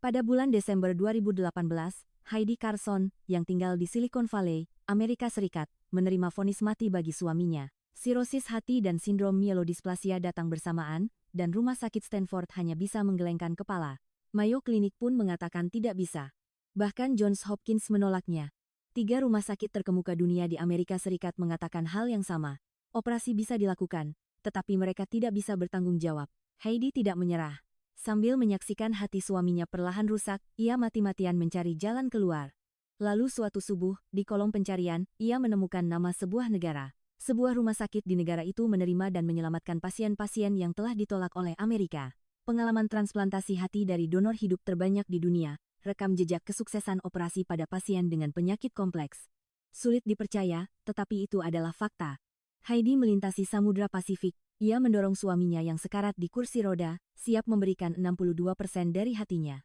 Pada bulan Desember 2018, Heidi Carson, yang tinggal di Silicon Valley, Amerika Serikat, menerima vonis mati bagi suaminya. Sirosis hati dan sindrom mielodisplasia datang bersamaan, dan rumah sakit Stanford hanya bisa menggelengkan kepala. Mayo Clinic pun mengatakan tidak bisa. Bahkan Johns Hopkins menolaknya. 3 rumah sakit terkemuka dunia di Amerika Serikat mengatakan hal yang sama. Operasi bisa dilakukan, tetapi mereka tidak bisa bertanggung jawab. Heidi tidak menyerah. Sambil menyaksikan hati suaminya perlahan rusak, ia mati-matian mencari jalan keluar. Lalu suatu subuh, di kolom pencarian, ia menemukan nama sebuah negara. Sebuah rumah sakit di negara itu menerima dan menyelamatkan pasien-pasien yang telah ditolak oleh Amerika. Pengalaman transplantasi hati dari donor hidup terbanyak di dunia, rekam jejak kesuksesan operasi pada pasien dengan penyakit kompleks. Sulit dipercaya, tetapi itu adalah fakta. Heidi melintasi Samudra Pasifik. Ia mendorong suaminya yang sekarat di kursi roda, siap memberikan 62% dari hatinya.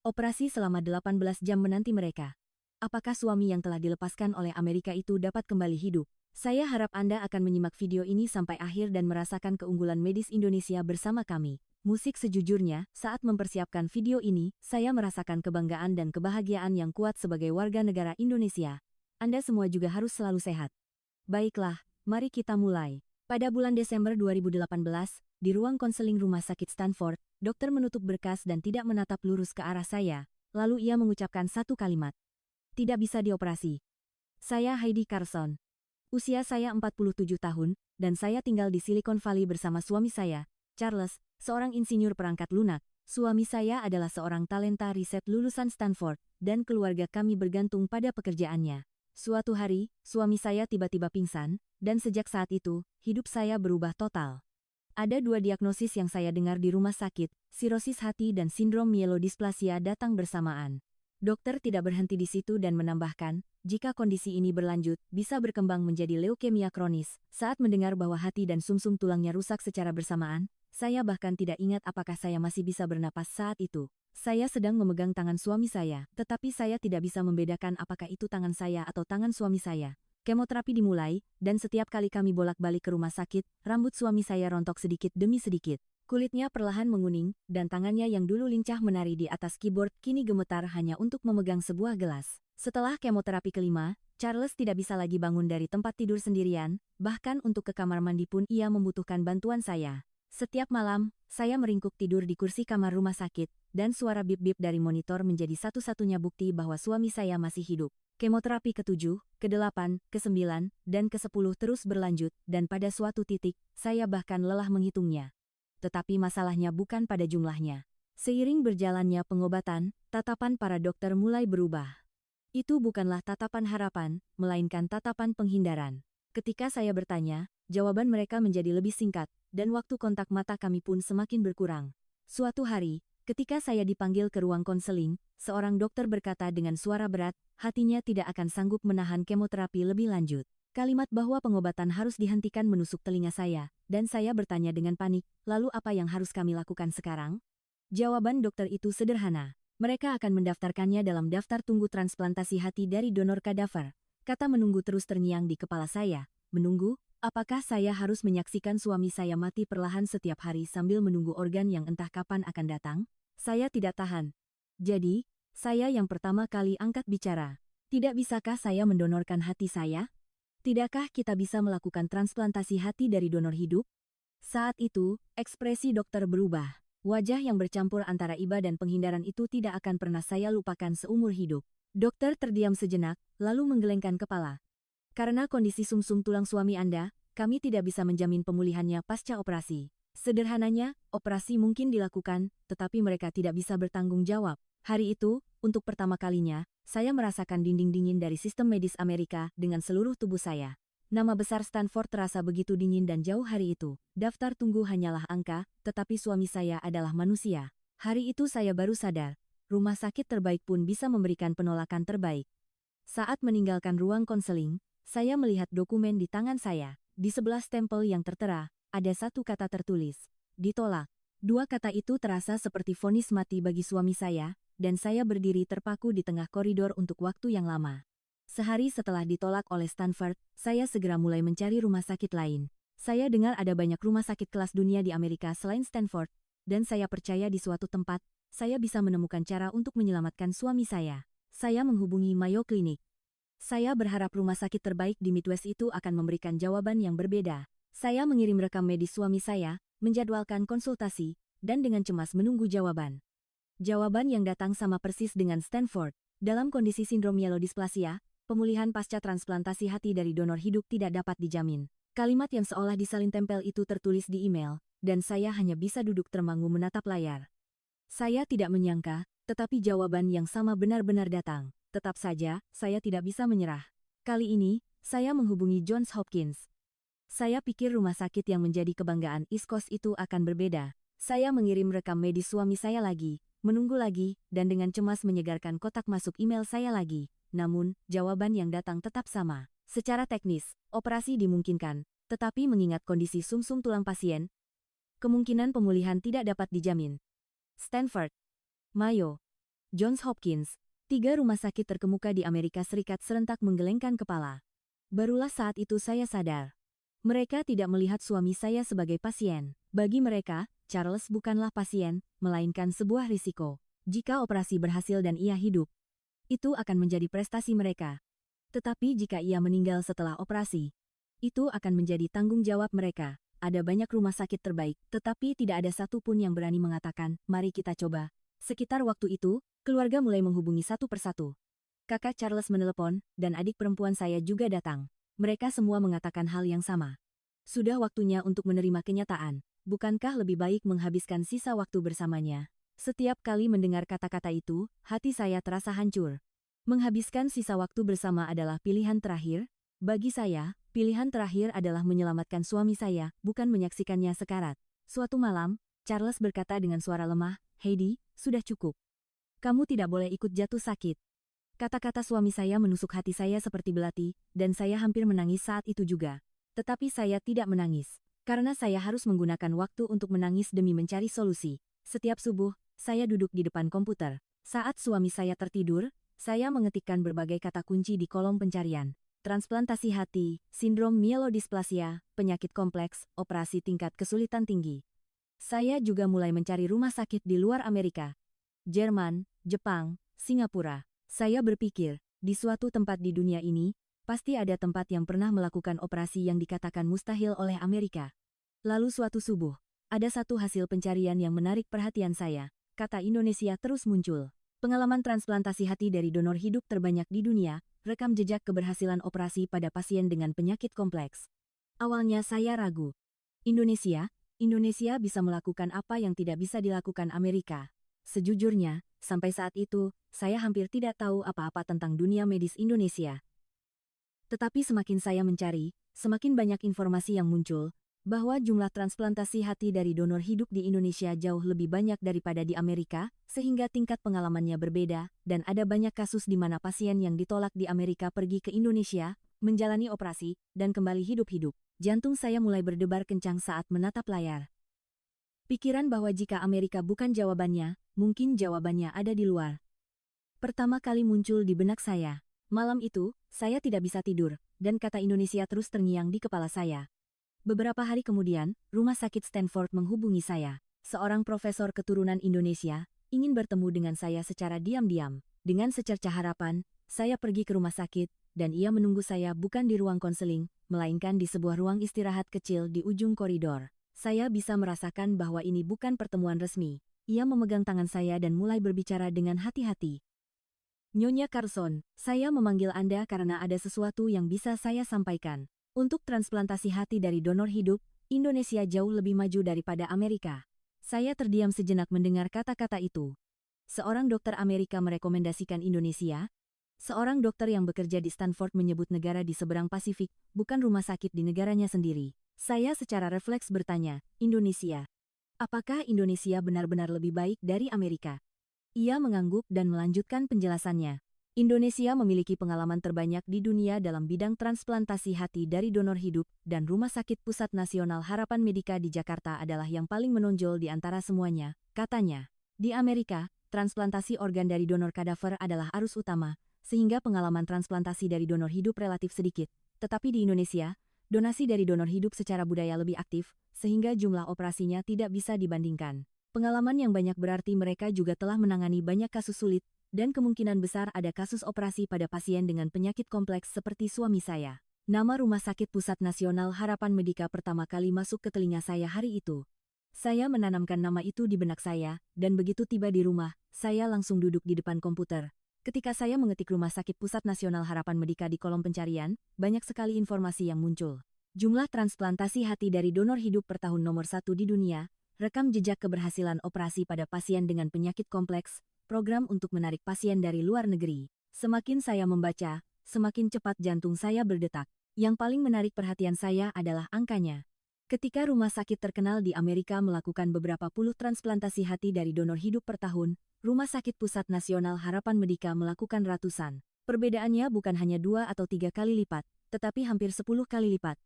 Operasi selama 18 jam menanti mereka. Apakah suami yang telah dilepaskan oleh Amerika itu dapat kembali hidup? Saya harap Anda akan menyimak video ini sampai akhir dan merasakan keunggulan medis Indonesia bersama kami. Musik sejujurnya, saat mempersiapkan video ini, saya merasakan kebanggaan dan kebahagiaan yang kuat sebagai warga negara Indonesia. Anda semua juga harus selalu sehat. Baiklah, mari kita mulai. Pada bulan Desember 2018, di ruang konseling rumah sakit Stanford, dokter menutup berkas dan tidak menatap lurus ke arah saya, lalu ia mengucapkan satu kalimat. Tidak bisa dioperasi. Saya Heidi Carson. Usia saya 47 tahun, dan saya tinggal di Silicon Valley bersama suami saya, Charles, seorang insinyur perangkat lunak. Suami saya adalah seorang talenta riset lulusan Stanford, dan keluarga kami bergantung pada pekerjaannya. Suatu hari, suami saya tiba-tiba pingsan, dan sejak saat itu, hidup saya berubah total. Ada 2 diagnosis yang saya dengar di rumah sakit, sirosis hati dan sindrom mielodisplasia datang bersamaan. Dokter tidak berhenti di situ dan menambahkan, jika kondisi ini berlanjut, bisa berkembang menjadi leukemia kronis. Saat mendengar bahwa hati dan sumsum tulangnya rusak secara bersamaan, saya bahkan tidak ingat apakah saya masih bisa bernapas saat itu. Saya sedang memegang tangan suami saya, tetapi saya tidak bisa membedakan apakah itu tangan saya atau tangan suami saya. Kemoterapi dimulai, dan setiap kali kami bolak-balik ke rumah sakit, rambut suami saya rontok sedikit demi sedikit. Kulitnya perlahan menguning, dan tangannya yang dulu lincah menari di atas keyboard kini gemetar hanya untuk memegang sebuah gelas. Setelah kemoterapi kelima, Charles tidak bisa lagi bangun dari tempat tidur sendirian, bahkan untuk ke kamar mandi pun ia membutuhkan bantuan saya. Setiap malam, saya meringkuk tidur di kursi kamar rumah sakit, dan suara bip-bip dari monitor menjadi satu-satunya bukti bahwa suami saya masih hidup. Kemoterapi ke-7, ke-8, ke-9, dan ke-10 terus berlanjut, dan pada suatu titik, saya bahkan lelah menghitungnya. Tetapi masalahnya bukan pada jumlahnya. Seiring berjalannya pengobatan, tatapan para dokter mulai berubah. Itu bukanlah tatapan harapan, melainkan tatapan penghindaran. Ketika saya bertanya, jawaban mereka menjadi lebih singkat, dan waktu kontak mata kami pun semakin berkurang. Suatu hari, ketika saya dipanggil ke ruang konseling, seorang dokter berkata dengan suara berat, hatinya tidak akan sanggup menahan kemoterapi lebih lanjut. Kalimat bahwa pengobatan harus dihentikan menusuk telinga saya, dan saya bertanya dengan panik, lalu apa yang harus kami lakukan sekarang? Jawaban dokter itu sederhana. Mereka akan mendaftarkannya dalam daftar tunggu transplantasi hati dari donor kadaver. Kata menunggu terus terngiang di kepala saya. Menunggu? Apakah saya harus menyaksikan suami saya mati perlahan setiap hari sambil menunggu organ yang entah kapan akan datang? Saya tidak tahan. Jadi, saya yang pertama kali angkat bicara. Tidak bisakah saya mendonorkan hati saya? Tidakkah kita bisa melakukan transplantasi hati dari donor hidup? Saat itu, ekspresi dokter berubah. Wajah yang bercampur antara iba dan penghindaran itu tidak akan pernah saya lupakan seumur hidup. Dokter terdiam sejenak, lalu menggelengkan kepala. Karena kondisi sumsum tulang suami Anda, kami tidak bisa menjamin pemulihannya pasca operasi. Sederhananya, operasi mungkin dilakukan, tetapi mereka tidak bisa bertanggung jawab. Hari itu, untuk pertama kalinya, saya merasakan dinding dingin dari sistem medis Amerika dengan seluruh tubuh saya. Nama besar Stanford terasa begitu dingin dan jauh hari itu. Daftar tunggu hanyalah angka, tetapi suami saya adalah manusia. Hari itu saya baru sadar, rumah sakit terbaik pun bisa memberikan penolakan terbaik. Saat meninggalkan ruang konseling, saya melihat dokumen di tangan saya. Di sebelah stempel yang tertera, ada satu kata tertulis, ditolak. 2 kata itu terasa seperti vonis mati bagi suami saya, dan saya berdiri terpaku di tengah koridor untuk waktu yang lama. Sehari setelah ditolak oleh Stanford, saya segera mulai mencari rumah sakit lain. Saya dengar ada banyak rumah sakit kelas dunia di Amerika selain Stanford, dan saya percaya di suatu tempat, saya bisa menemukan cara untuk menyelamatkan suami saya. Saya menghubungi Mayo Clinic. Saya berharap rumah sakit terbaik di Midwest itu akan memberikan jawaban yang berbeda. Saya mengirim rekam medis suami saya, menjadwalkan konsultasi, dan dengan cemas menunggu jawaban. Jawaban yang datang sama persis dengan Stanford. Dalam kondisi sindrom myelodysplasia, pemulihan pasca transplantasi hati dari donor hidup tidak dapat dijamin. Kalimat yang seolah disalin tempel itu tertulis di email, dan saya hanya bisa duduk termangu menatap layar. Saya tidak menyangka, tetapi jawaban yang sama benar-benar datang. Tetap saja, saya tidak bisa menyerah. Kali ini, saya menghubungi Johns Hopkins. Saya pikir rumah sakit yang menjadi kebanggaan East Coast itu akan berbeda. Saya mengirim rekam medis suami saya lagi, menunggu lagi, dan dengan cemas menyegarkan kotak masuk email saya lagi. Namun, jawaban yang datang tetap sama. Secara teknis, operasi dimungkinkan, tetapi mengingat kondisi sumsum tulang pasien, kemungkinan pemulihan tidak dapat dijamin. Stanford, Mayo, Johns Hopkins, 3 rumah sakit terkemuka di Amerika Serikat serentak menggelengkan kepala. Barulah saat itu saya sadar. Mereka tidak melihat suami saya sebagai pasien. Bagi mereka, Charles bukanlah pasien, melainkan sebuah risiko. Jika operasi berhasil dan ia hidup, itu akan menjadi prestasi mereka. Tetapi jika ia meninggal setelah operasi, itu akan menjadi tanggung jawab mereka. Ada banyak rumah sakit terbaik, tetapi tidak ada satupun yang berani mengatakan, mari kita coba. Sekitar waktu itu, keluarga mulai menghubungi satu persatu. Kakak Charles menelepon, dan adik perempuan saya juga datang. Mereka semua mengatakan hal yang sama. Sudah waktunya untuk menerima kenyataan. Bukankah lebih baik menghabiskan sisa waktu bersamanya? Setiap kali mendengar kata-kata itu, hati saya terasa hancur. Menghabiskan sisa waktu bersama adalah pilihan terakhir. Bagi saya, pilihan terakhir adalah menyelamatkan suami saya, bukan menyaksikannya sekarat. Suatu malam, Charles berkata dengan suara lemah, "Heidi, sudah cukup. Kamu tidak boleh ikut jatuh sakit." Kata-kata suami saya menusuk hati saya seperti belati, dan saya hampir menangis saat itu juga. Tetapi saya tidak menangis, karena saya harus menggunakan waktu untuk menangis demi mencari solusi. Setiap subuh, saya duduk di depan komputer. Saat suami saya tertidur, saya mengetikkan berbagai kata kunci di kolom pencarian. Transplantasi hati, sindrom myelodysplasia, penyakit kompleks, operasi tingkat kesulitan tinggi. Saya juga mulai mencari rumah sakit di luar Amerika. Jerman, Jepang, Singapura. Saya berpikir, di suatu tempat di dunia ini, pasti ada tempat yang pernah melakukan operasi yang dikatakan mustahil oleh Amerika. Lalu suatu subuh, ada satu hasil pencarian yang menarik perhatian saya. Kata Indonesia terus muncul. Pengalaman transplantasi hati dari donor hidup terbanyak di dunia, rekam jejak keberhasilan operasi pada pasien dengan penyakit kompleks. Awalnya saya ragu. Indonesia bisa melakukan apa yang tidak bisa dilakukan Amerika. Sejujurnya, sampai saat itu, saya hampir tidak tahu apa-apa tentang dunia medis Indonesia. Tetapi semakin saya mencari, semakin banyak informasi yang muncul, bahwa jumlah transplantasi hati dari donor hidup di Indonesia jauh lebih banyak daripada di Amerika, sehingga tingkat pengalamannya berbeda, dan ada banyak kasus di mana pasien yang ditolak di Amerika pergi ke Indonesia, menjalani operasi, dan kembali hidup-hidup. Jantung saya mulai berdebar kencang saat menatap layar. Pikiran bahwa jika Amerika bukan jawabannya, mungkin jawabannya ada di luar. Pertama kali muncul di benak saya. Malam itu, saya tidak bisa tidur, dan kata Indonesia terus terngiang di kepala saya. Beberapa hari kemudian, rumah sakit Stanford menghubungi saya. Seorang profesor keturunan Indonesia, ingin bertemu dengan saya secara diam-diam. Dengan secercah harapan, saya pergi ke rumah sakit, dan ia menunggu saya bukan di ruang konseling, melainkan di sebuah ruang istirahat kecil di ujung koridor. Saya bisa merasakan bahwa ini bukan pertemuan resmi. Ia memegang tangan saya dan mulai berbicara dengan hati-hati. "Nyonya Carson, saya memanggil Anda karena ada sesuatu yang bisa saya sampaikan. Untuk transplantasi hati dari donor hidup, Indonesia jauh lebih maju daripada Amerika." Saya terdiam sejenak mendengar kata-kata itu. Seorang dokter Amerika merekomendasikan Indonesia? Seorang dokter yang bekerja di Stanford menyebut negara di seberang Pasifik, bukan rumah sakit di negaranya sendiri. Saya secara refleks bertanya, Indonesia. Apakah Indonesia benar-benar lebih baik dari Amerika? Ia mengangguk dan melanjutkan penjelasannya. Indonesia memiliki pengalaman terbanyak di dunia dalam bidang transplantasi hati dari donor hidup, dan Rumah Sakit Pusat Nasional Harapan Medika di Jakarta adalah yang paling menonjol di antara semuanya, katanya. Di Amerika, transplantasi organ dari donor kadaver adalah arus utama, sehingga pengalaman transplantasi dari donor hidup relatif sedikit. Tetapi di Indonesia, donasi dari donor hidup secara budaya lebih aktif, sehingga jumlah operasinya tidak bisa dibandingkan. Pengalaman yang banyak berarti mereka juga telah menangani banyak kasus sulit, dan kemungkinan besar ada kasus operasi pada pasien dengan penyakit kompleks seperti suami saya. Nama Rumah Sakit Pusat Nasional Harapan Medika pertama kali masuk ke telinga saya hari itu. Saya menanamkan nama itu di benak saya, dan begitu tiba di rumah, saya langsung duduk di depan komputer. Ketika saya mengetik Rumah Sakit Pusat Nasional Harapan Medika di kolom pencarian, banyak sekali informasi yang muncul. Jumlah transplantasi hati dari donor hidup per tahun nomor 1 di dunia, rekam jejak keberhasilan operasi pada pasien dengan penyakit kompleks, program untuk menarik pasien dari luar negeri. Semakin saya membaca, semakin cepat jantung saya berdetak. Yang paling menarik perhatian saya adalah angkanya. Ketika rumah sakit terkenal di Amerika melakukan beberapa puluh transplantasi hati dari donor hidup per tahun, Rumah Sakit Pusat Nasional Harapan Medika melakukan ratusan. Perbedaannya bukan hanya 2 atau 3 kali lipat, tetapi hampir 10 kali lipat.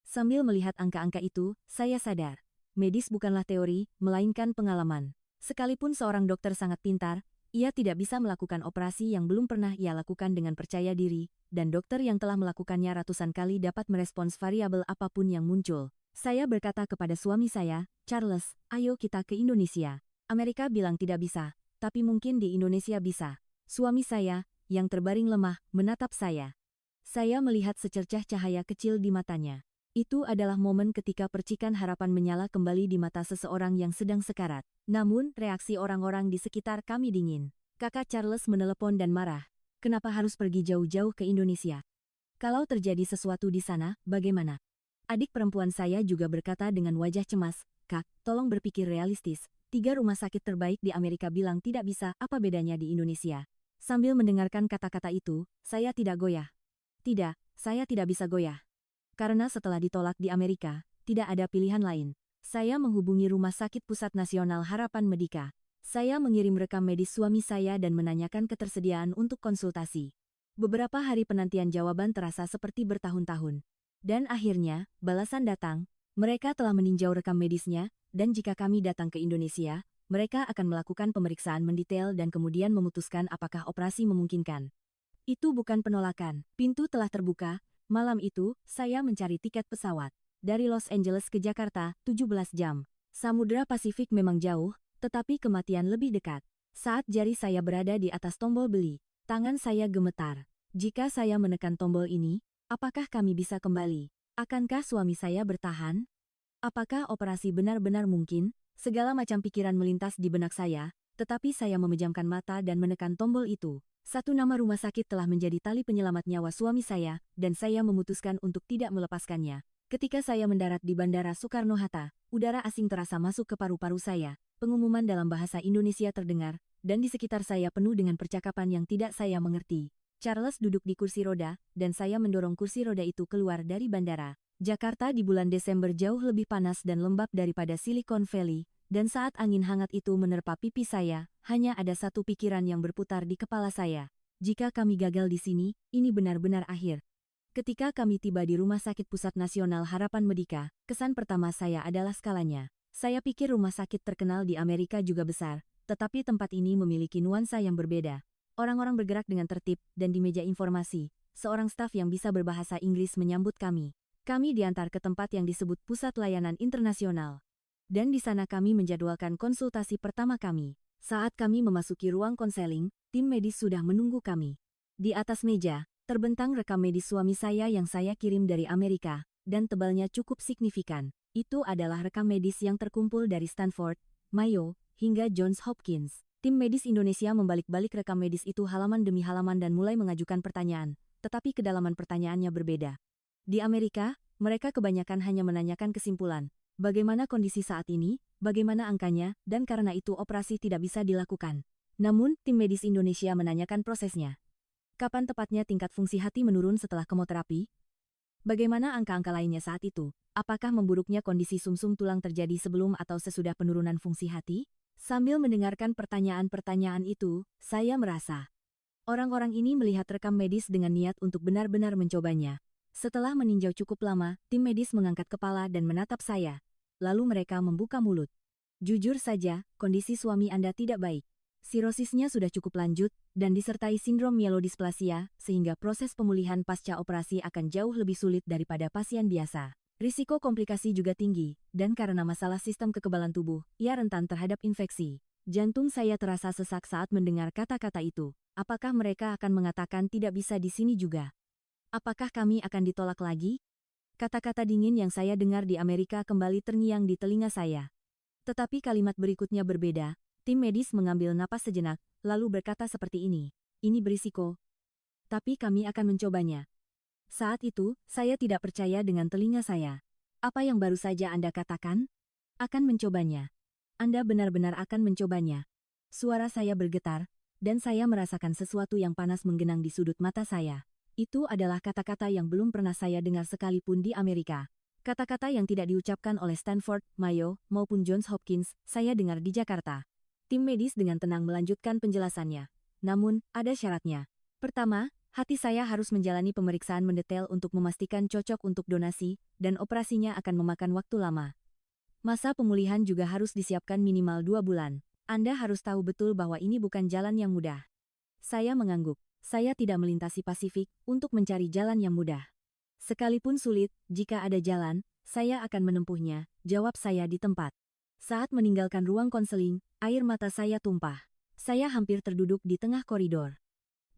Sambil melihat angka-angka itu, saya sadar. Medis bukanlah teori, melainkan pengalaman. Sekalipun seorang dokter sangat pintar, ia tidak bisa melakukan operasi yang belum pernah ia lakukan dengan percaya diri, dan dokter yang telah melakukannya ratusan kali dapat merespons variabel apapun yang muncul. Saya berkata kepada suami saya, "Charles, ayo kita ke Indonesia." Amerika bilang tidak bisa, tapi mungkin di Indonesia bisa. Suami saya, yang terbaring lemah, menatap saya. Saya melihat secercah cahaya kecil di matanya. Itu adalah momen ketika percikan harapan menyala kembali di mata seseorang yang sedang sekarat. Namun, reaksi orang-orang di sekitar kami dingin. Kakak Charles menelepon dan marah. Kenapa harus pergi jauh-jauh ke Indonesia? Kalau terjadi sesuatu di sana, bagaimana? Adik perempuan saya juga berkata dengan wajah cemas, "Kak, tolong berpikir realistis. 3 rumah sakit terbaik di Amerika bilang tidak bisa, apa bedanya di Indonesia?" Sambil mendengarkan kata-kata itu, saya tidak goyah. Tidak, saya tidak bisa goyah. Karena setelah ditolak di Amerika, tidak ada pilihan lain. Saya menghubungi Rumah Sakit Pusat Nasional Harapan Medika. Saya mengirim rekam medis suami saya dan menanyakan ketersediaan untuk konsultasi. Beberapa hari penantian jawaban terasa seperti bertahun-tahun. Dan akhirnya, balasan datang. Mereka telah meninjau rekam medisnya, dan jika kami datang ke Indonesia, mereka akan melakukan pemeriksaan mendetail dan kemudian memutuskan apakah operasi memungkinkan. Itu bukan penolakan. Pintu telah terbuka. Malam itu, saya mencari tiket pesawat. Dari Los Angeles ke Jakarta, 17 jam. Samudra Pasifik memang jauh, tetapi kematian lebih dekat. Saat jari saya berada di atas tombol beli, tangan saya gemetar. Jika saya menekan tombol ini, apakah kami bisa kembali? Akankah suami saya bertahan? Apakah operasi benar-benar mungkin? Segala macam pikiran melintas di benak saya, tetapi saya memejamkan mata dan menekan tombol itu. Satu nama rumah sakit telah menjadi tali penyelamat nyawa suami saya, dan saya memutuskan untuk tidak melepaskannya. Ketika saya mendarat di Bandara Soekarno-Hatta, udara asing terasa masuk ke paru-paru saya. Pengumuman dalam bahasa Indonesia terdengar, dan di sekitar saya penuh dengan percakapan yang tidak saya mengerti. Charles duduk di kursi roda, dan saya mendorong kursi roda itu keluar dari bandara. Jakarta di bulan Desember jauh lebih panas dan lembab daripada Silicon Valley, dan saat angin hangat itu menerpa pipi saya, hanya ada satu pikiran yang berputar di kepala saya. Jika kami gagal di sini, ini benar-benar akhir. Ketika kami tiba di Rumah Sakit Pusat Nasional Harapan Medika, kesan pertama saya adalah skalanya. Saya pikir rumah sakit terkenal di Amerika juga besar, tetapi tempat ini memiliki nuansa yang berbeda. Orang-orang bergerak dengan tertib, dan di meja informasi, seorang staf yang bisa berbahasa Inggris menyambut kami. Kami diantar ke tempat yang disebut Pusat Layanan Internasional. Dan di sana kami menjadwalkan konsultasi pertama kami. Saat kami memasuki ruang konseling, tim medis sudah menunggu kami. Di atas meja, terbentang rekam medis suami saya yang saya kirim dari Amerika, dan tebalnya cukup signifikan. Itu adalah rekam medis yang terkumpul dari Stanford, Mayo, hingga Johns Hopkins. Tim medis Indonesia membalik-balik rekam medis itu halaman demi halaman dan mulai mengajukan pertanyaan, tetapi kedalaman pertanyaannya berbeda. Di Amerika, mereka kebanyakan hanya menanyakan kesimpulan. Bagaimana kondisi saat ini, bagaimana angkanya, dan karena itu operasi tidak bisa dilakukan. Namun, tim medis Indonesia menanyakan prosesnya. Kapan tepatnya tingkat fungsi hati menurun setelah kemoterapi? Bagaimana angka-angka lainnya saat itu? Apakah memburuknya kondisi sumsum tulang terjadi sebelum atau sesudah penurunan fungsi hati? Sambil mendengarkan pertanyaan-pertanyaan itu, saya merasa orang-orang ini melihat rekam medis dengan niat untuk benar-benar mencobanya. Setelah meninjau cukup lama, tim medis mengangkat kepala dan menatap saya. Lalu mereka membuka mulut. Jujur saja, kondisi suami Anda tidak baik. Sirosisnya sudah cukup lanjut, dan disertai sindrom mielodisplasia, sehingga proses pemulihan pasca operasi akan jauh lebih sulit daripada pasien biasa. Risiko komplikasi juga tinggi, dan karena masalah sistem kekebalan tubuh, ia rentan terhadap infeksi. Jantung saya terasa sesak saat mendengar kata-kata itu. Apakah mereka akan mengatakan tidak bisa di sini juga? Apakah kami akan ditolak lagi? Kata-kata dingin yang saya dengar di Amerika kembali terngiang di telinga saya. Tetapi kalimat berikutnya berbeda. Tim medis mengambil napas sejenak, lalu berkata seperti ini. Ini berisiko. Tapi kami akan mencobanya. Saat itu, saya tidak percaya dengan telinga saya. Apa yang baru saja Anda katakan? Akan mencobanya. Anda benar-benar akan mencobanya. Suara saya bergetar, dan saya merasakan sesuatu yang panas menggenang di sudut mata saya. Itu adalah kata-kata yang belum pernah saya dengar sekalipun di Amerika. Kata-kata yang tidak diucapkan oleh Stanford, Mayo, maupun Johns Hopkins, saya dengar di Jakarta. Tim medis dengan tenang melanjutkan penjelasannya. Namun, ada syaratnya. Pertama, hati saya harus menjalani pemeriksaan mendetail untuk memastikan cocok untuk donasi, dan operasinya akan memakan waktu lama. Masa pemulihan juga harus disiapkan minimal 2 bulan. Anda harus tahu betul bahwa ini bukan jalan yang mudah. Saya mengangguk. Saya tidak melintasi Pasifik untuk mencari jalan yang mudah. Sekalipun sulit, jika ada jalan, saya akan menempuhnya, jawab saya di tempat. Saat meninggalkan ruang konseling, air mata saya tumpah. Saya hampir terduduk di tengah koridor.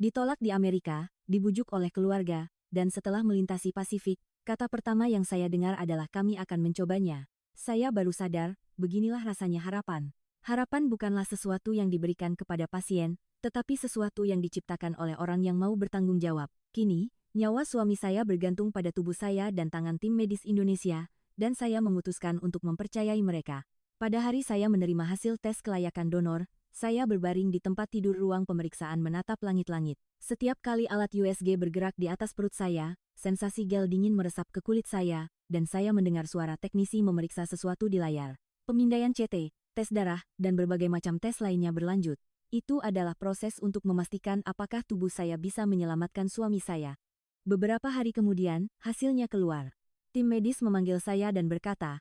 Ditolak di Amerika, dibujuk oleh keluarga, dan setelah melintasi Pasifik, kata pertama yang saya dengar adalah kami akan mencobanya. Saya baru sadar, beginilah rasanya harapan. Harapan bukanlah sesuatu yang diberikan kepada pasien, tetapi sesuatu yang diciptakan oleh orang yang mau bertanggung jawab. Kini, nyawa suami saya bergantung pada tubuh saya dan tangan tim medis Indonesia, dan saya memutuskan untuk mempercayai mereka. Pada hari saya menerima hasil tes kelayakan donor, saya berbaring di tempat tidur ruang pemeriksaan menatap langit-langit. Setiap kali alat USG bergerak di atas perut saya, sensasi gel dingin meresap ke kulit saya, dan saya mendengar suara teknisi memeriksa sesuatu di layar. Pemindaian CT, tes darah, dan berbagai macam tes lainnya berlanjut. Itu adalah proses untuk memastikan apakah tubuh saya bisa menyelamatkan suami saya. Beberapa hari kemudian, hasilnya keluar. Tim medis memanggil saya dan berkata,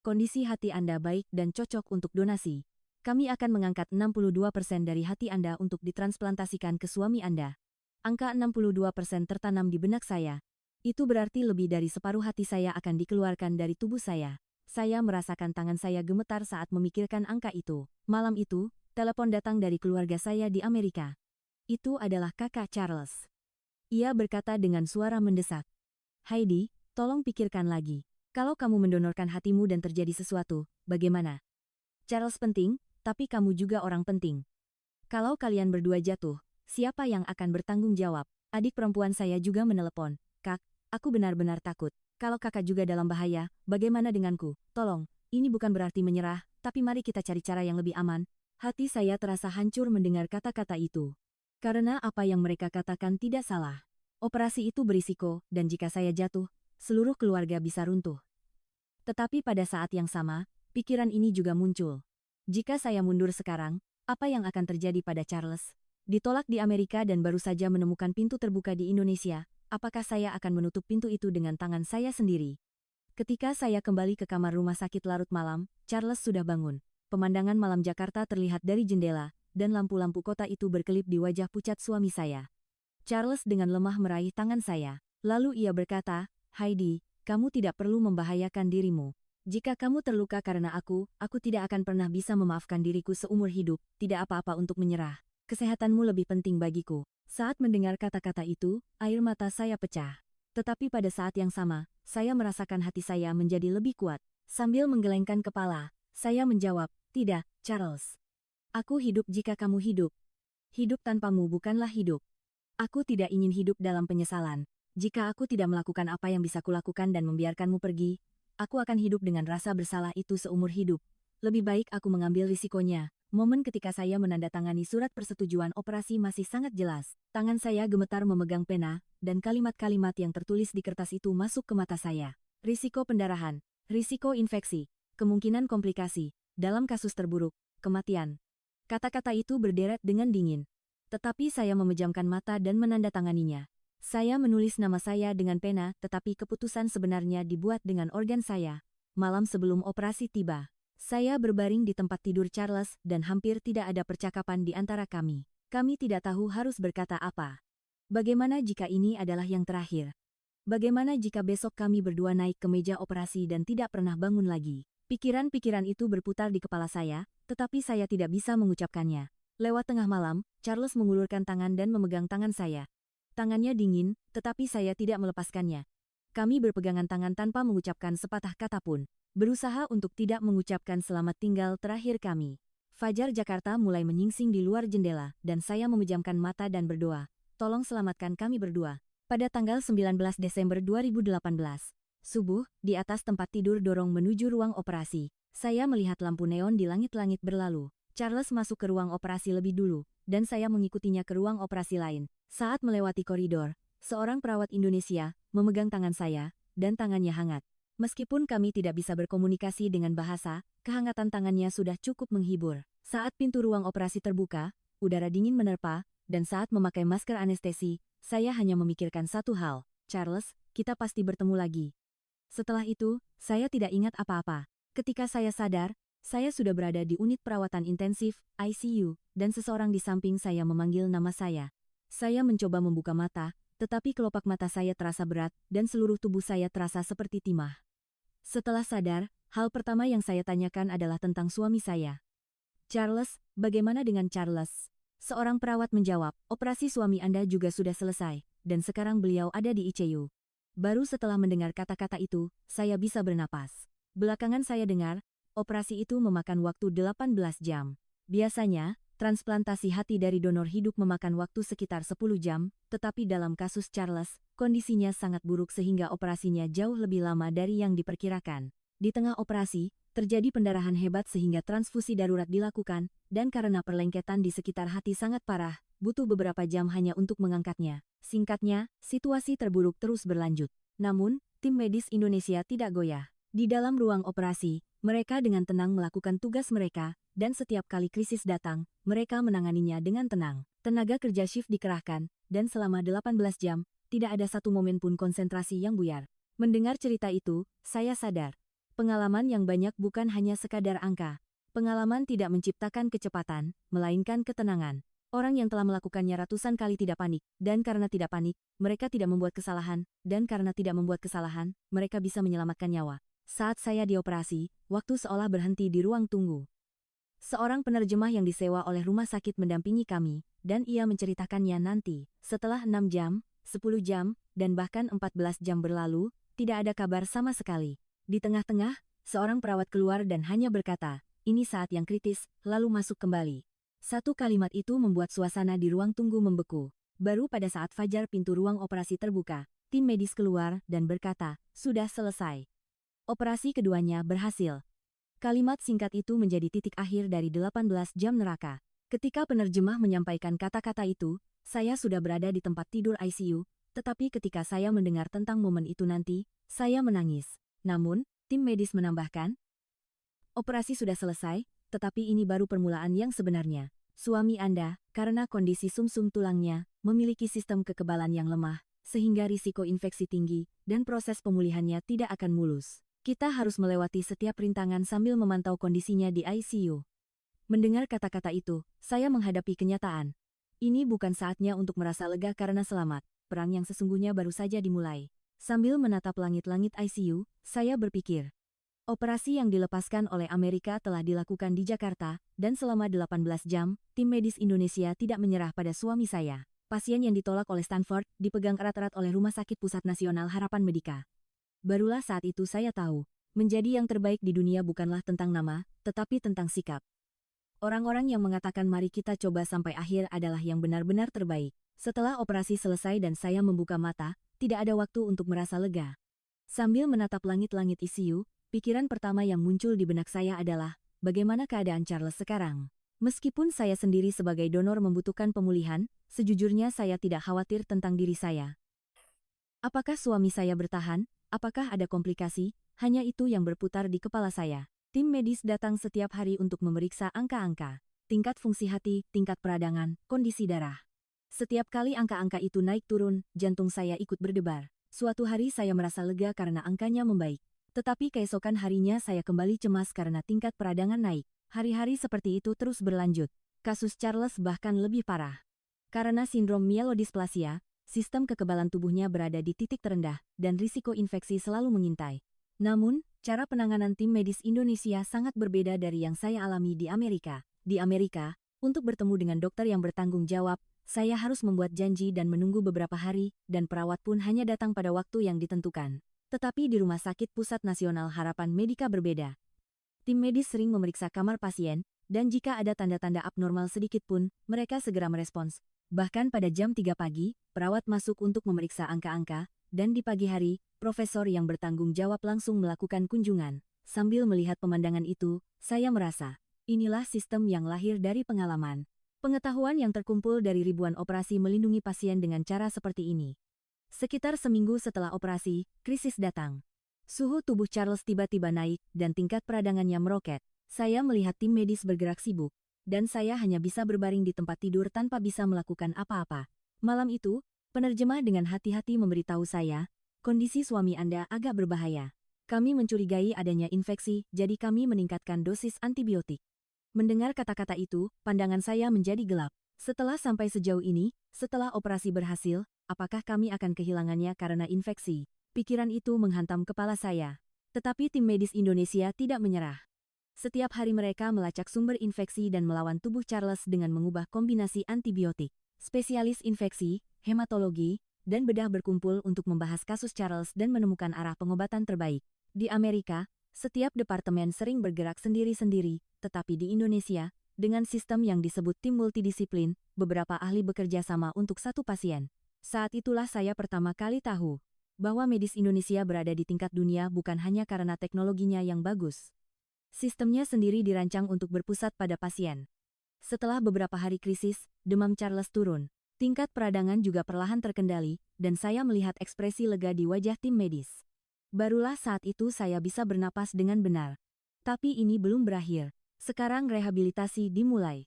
"Kondisi hati Anda baik dan cocok untuk donasi. Kami akan mengangkat 62% dari hati Anda untuk ditransplantasikan ke suami Anda." Angka 62% tertanam di benak saya. Itu berarti lebih dari separuh hati saya akan dikeluarkan dari tubuh saya. Saya merasakan tangan saya gemetar saat memikirkan angka itu. Malam itu, telepon datang dari keluarga saya di Amerika. Itu adalah kakak Charles. Ia berkata dengan suara mendesak, "Heidi, tolong pikirkan lagi. Kalau kamu mendonorkan hatimu dan terjadi sesuatu, bagaimana? Charles penting, tapi kamu juga orang penting. Kalau kalian berdua jatuh, siapa yang akan bertanggung jawab?" Adik perempuan saya juga menelepon, "Kak, aku benar-benar takut. Kalau kakak juga dalam bahaya, bagaimana denganku? Tolong, ini bukan berarti menyerah, tapi mari kita cari cara yang lebih aman." Hati saya terasa hancur mendengar kata-kata itu. Karena apa yang mereka katakan tidak salah. Operasi itu berisiko, dan jika saya jatuh, seluruh keluarga bisa runtuh. Tetapi pada saat yang sama, pikiran ini juga muncul. Jika saya mundur sekarang, apa yang akan terjadi pada Charles? Ditolak di Amerika dan baru saja menemukan pintu terbuka di Indonesia, apakah saya akan menutup pintu itu dengan tangan saya sendiri? Ketika saya kembali ke kamar rumah sakit larut malam, Charles sudah bangun. Pemandangan malam Jakarta terlihat dari jendela, dan lampu-lampu kota itu berkelip di wajah pucat suami saya. Charles dengan lemah meraih tangan saya. Lalu ia berkata, "Heidi, kamu tidak perlu membahayakan dirimu. Jika kamu terluka karena aku tidak akan pernah bisa memaafkan diriku seumur hidup, tidak apa-apa untuk menyerah. Kesehatanmu lebih penting bagiku." Saat mendengar kata-kata itu, air mata saya pecah. Tetapi pada saat yang sama, saya merasakan hati saya menjadi lebih kuat. Sambil menggelengkan kepala, saya menjawab, "Tidak, Charles. Aku hidup jika kamu hidup. Hidup tanpamu bukanlah hidup. Aku tidak ingin hidup dalam penyesalan. Jika aku tidak melakukan apa yang bisa kulakukan dan membiarkanmu pergi, aku akan hidup dengan rasa bersalah itu seumur hidup. Lebih baik aku mengambil risikonya." Momen ketika saya menandatangani surat persetujuan operasi masih sangat jelas. Tangan saya gemetar memegang pena, dan kalimat-kalimat yang tertulis di kertas itu masuk ke mata saya. Risiko pendarahan, risiko infeksi, kemungkinan komplikasi, dalam kasus terburuk, kematian. Kata-kata itu berderet dengan dingin. Tetapi saya memejamkan mata dan menandatanganinya. Saya menulis nama saya dengan pena, tetapi keputusan sebenarnya dibuat dengan organ saya. Malam sebelum operasi tiba, saya berbaring di tempat tidur Charles dan hampir tidak ada percakapan di antara kami. Kami tidak tahu harus berkata apa. Bagaimana jika ini adalah yang terakhir? Bagaimana jika besok kami berdua naik ke meja operasi dan tidak pernah bangun lagi? Pikiran-pikiran itu berputar di kepala saya, tetapi saya tidak bisa mengucapkannya. Lewat tengah malam, Charles mengulurkan tangan dan memegang tangan saya. Tangannya dingin, tetapi saya tidak melepaskannya. Kami berpegangan tangan tanpa mengucapkan sepatah kata pun. Berusaha untuk tidak mengucapkan selamat tinggal terakhir kami. Fajar Jakarta mulai menyingsing di luar jendela, dan saya memejamkan mata dan berdoa. Tolong selamatkan kami berdua. Pada tanggal 19 Desember 2018, subuh, di atas tempat tidur dorong menuju ruang operasi, saya melihat lampu neon di langit-langit berlalu. Charles masuk ke ruang operasi lebih dulu, dan saya mengikutinya ke ruang operasi lain. Saat melewati koridor, seorang perawat Indonesia memegang tangan saya, dan tangannya hangat. Meskipun kami tidak bisa berkomunikasi dengan bahasa, kehangatan tangannya sudah cukup menghibur. Saat pintu ruang operasi terbuka, udara dingin menerpa, dan saat memakai masker anestesi, saya hanya memikirkan satu hal, Charles, kita pasti bertemu lagi. Setelah itu, saya tidak ingat apa-apa. Ketika saya sadar, saya sudah berada di unit perawatan intensif, ICU, dan seseorang di samping saya memanggil nama saya. Saya mencoba membuka mata, tetapi kelopak mata saya terasa berat, dan seluruh tubuh saya terasa seperti timah. Setelah sadar, hal pertama yang saya tanyakan adalah tentang suami saya. Charles, bagaimana dengan Charles? Seorang perawat menjawab, operasi suami Anda juga sudah selesai, dan sekarang beliau ada di ICU. Baru setelah mendengar kata-kata itu, saya bisa bernapas. Belakangan saya dengar, operasi itu memakan waktu 18 jam. Biasanya, transplantasi hati dari donor hidup memakan waktu sekitar 10 jam, tetapi dalam kasus Charles, kondisinya sangat buruk sehingga operasinya jauh lebih lama dari yang diperkirakan. Di tengah operasi, terjadi pendarahan hebat sehingga transfusi darurat dilakukan, dan karena perlengketan di sekitar hati sangat parah, butuh beberapa jam hanya untuk mengangkatnya. Singkatnya, situasi terburuk terus berlanjut. Namun, tim medis Indonesia tidak goyah. Di dalam ruang operasi, mereka dengan tenang melakukan tugas mereka, dan setiap kali krisis datang, mereka menanganinya dengan tenang. Tenaga kerja shift dikerahkan, dan selama 18 jam, tidak ada satu momen pun konsentrasi yang buyar. Mendengar cerita itu, saya sadar. Pengalaman yang banyak bukan hanya sekadar angka. Pengalaman tidak menciptakan kecepatan, melainkan ketenangan. Orang yang telah melakukannya ratusan kali tidak panik, dan karena tidak panik, mereka tidak membuat kesalahan, dan karena tidak membuat kesalahan, mereka bisa menyelamatkan nyawa. Saat saya dioperasi, waktu seolah berhenti di ruang tunggu. Seorang penerjemah yang disewa oleh rumah sakit mendampingi kami, dan ia menceritakannya nanti. Setelah 6 jam, 10 jam, dan bahkan 14 jam berlalu, tidak ada kabar sama sekali. Di tengah-tengah, seorang perawat keluar dan hanya berkata, ini saat yang kritis, lalu masuk kembali. Satu kalimat itu membuat suasana di ruang tunggu membeku. Baru pada saat fajar pintu ruang operasi terbuka, tim medis keluar dan berkata, sudah selesai. Operasi keduanya berhasil. Kalimat singkat itu menjadi titik akhir dari 18 jam neraka. Ketika penerjemah menyampaikan kata-kata itu, saya sudah berada di tempat tidur ICU, tetapi ketika saya mendengar tentang momen itu nanti, saya menangis. Namun, tim medis menambahkan, operasi sudah selesai, tetapi ini baru permulaan yang sebenarnya. Suami Anda, karena kondisi sumsum tulangnya, memiliki sistem kekebalan yang lemah, sehingga risiko infeksi tinggi, dan proses pemulihannya tidak akan mulus. Kita harus melewati setiap rintangan sambil memantau kondisinya di ICU. Mendengar kata-kata itu, saya menghadapi kenyataan. Ini bukan saatnya untuk merasa lega karena selamat, perang yang sesungguhnya baru saja dimulai. Sambil menatap langit-langit ICU, saya berpikir. Operasi yang dilepaskan oleh Amerika telah dilakukan di Jakarta, dan selama 18 jam, tim medis Indonesia tidak menyerah pada suami saya. Pasien yang ditolak oleh Stanford, dipegang erat-erat oleh Rumah Sakit Pusat Nasional Harapan Medika. Barulah saat itu saya tahu, menjadi yang terbaik di dunia bukanlah tentang nama, tetapi tentang sikap. Orang-orang yang mengatakan mari kita coba sampai akhir adalah yang benar-benar terbaik. Setelah operasi selesai dan saya membuka mata, tidak ada waktu untuk merasa lega. Sambil menatap langit-langit ICU, pikiran pertama yang muncul di benak saya adalah, bagaimana keadaan Charles sekarang? Meskipun saya sendiri sebagai donor membutuhkan pemulihan, sejujurnya saya tidak khawatir tentang diri saya. Apakah suami saya bertahan? Apakah ada komplikasi? Hanya itu yang berputar di kepala saya. Tim medis datang setiap hari untuk memeriksa angka-angka. Tingkat fungsi hati, tingkat peradangan, kondisi darah. Setiap kali angka-angka itu naik turun, jantung saya ikut berdebar. Suatu hari saya merasa lega karena angkanya membaik. Tetapi keesokan harinya saya kembali cemas karena tingkat peradangan naik. Hari-hari seperti itu terus berlanjut. Kasus Charles bahkan lebih parah. Karena sindrom myelodisplasia, Sistem kekebalan tubuhnya berada di titik terendah, dan risiko infeksi selalu mengintai. Namun, cara penanganan tim medis Indonesia sangat berbeda dari yang saya alami di Amerika. Di Amerika, untuk bertemu dengan dokter yang bertanggung jawab, saya harus membuat janji dan menunggu beberapa hari, dan perawat pun hanya datang pada waktu yang ditentukan. Tetapi di Rumah Sakit Pusat Nasional Harapan Medika berbeda. Tim medis sering memeriksa kamar pasien, dan jika ada tanda-tanda abnormal sedikit pun, mereka segera merespons. Bahkan pada jam 3 pagi, perawat masuk untuk memeriksa angka-angka, dan di pagi hari, profesor yang bertanggung jawab langsung melakukan kunjungan. Sambil melihat pemandangan itu, saya merasa, inilah sistem yang lahir dari pengalaman. Pengetahuan yang terkumpul dari ribuan operasi melindungi pasien dengan cara seperti ini. Sekitar seminggu setelah operasi, krisis datang. Suhu tubuh Charles tiba-tiba naik, dan tingkat peradangannya meroket. Saya melihat tim medis bergerak sibuk, dan saya hanya bisa berbaring di tempat tidur tanpa bisa melakukan apa-apa. Malam itu, penerjemah dengan hati-hati memberitahu saya, kondisi suami Anda agak berbahaya. Kami mencurigai adanya infeksi, jadi kami meningkatkan dosis antibiotik. Mendengar kata-kata itu, pandangan saya menjadi gelap. Setelah sampai sejauh ini, setelah operasi berhasil, apakah kami akan kehilangannya karena infeksi? Pikiran itu menghantam kepala saya. Tetapi tim medis Indonesia tidak menyerah. Setiap hari mereka melacak sumber infeksi dan melawan tubuh Charles dengan mengubah kombinasi antibiotik. Spesialis infeksi, hematologi, dan bedah berkumpul untuk membahas kasus Charles dan menemukan arah pengobatan terbaik. Di Amerika, setiap departemen sering bergerak sendiri-sendiri, tetapi di Indonesia, dengan sistem yang disebut tim multidisiplin, beberapa ahli bekerja sama untuk satu pasien. Saat itulah saya pertama kali tahu bahwa medis Indonesia berada di tingkat dunia bukan hanya karena teknologinya yang bagus. Sistemnya sendiri dirancang untuk berpusat pada pasien. Setelah beberapa hari krisis, demam Charles turun. Tingkat peradangan juga perlahan terkendali, dan saya melihat ekspresi lega di wajah tim medis. Barulah saat itu saya bisa bernapas dengan benar. Tapi ini belum berakhir. Sekarang rehabilitasi dimulai.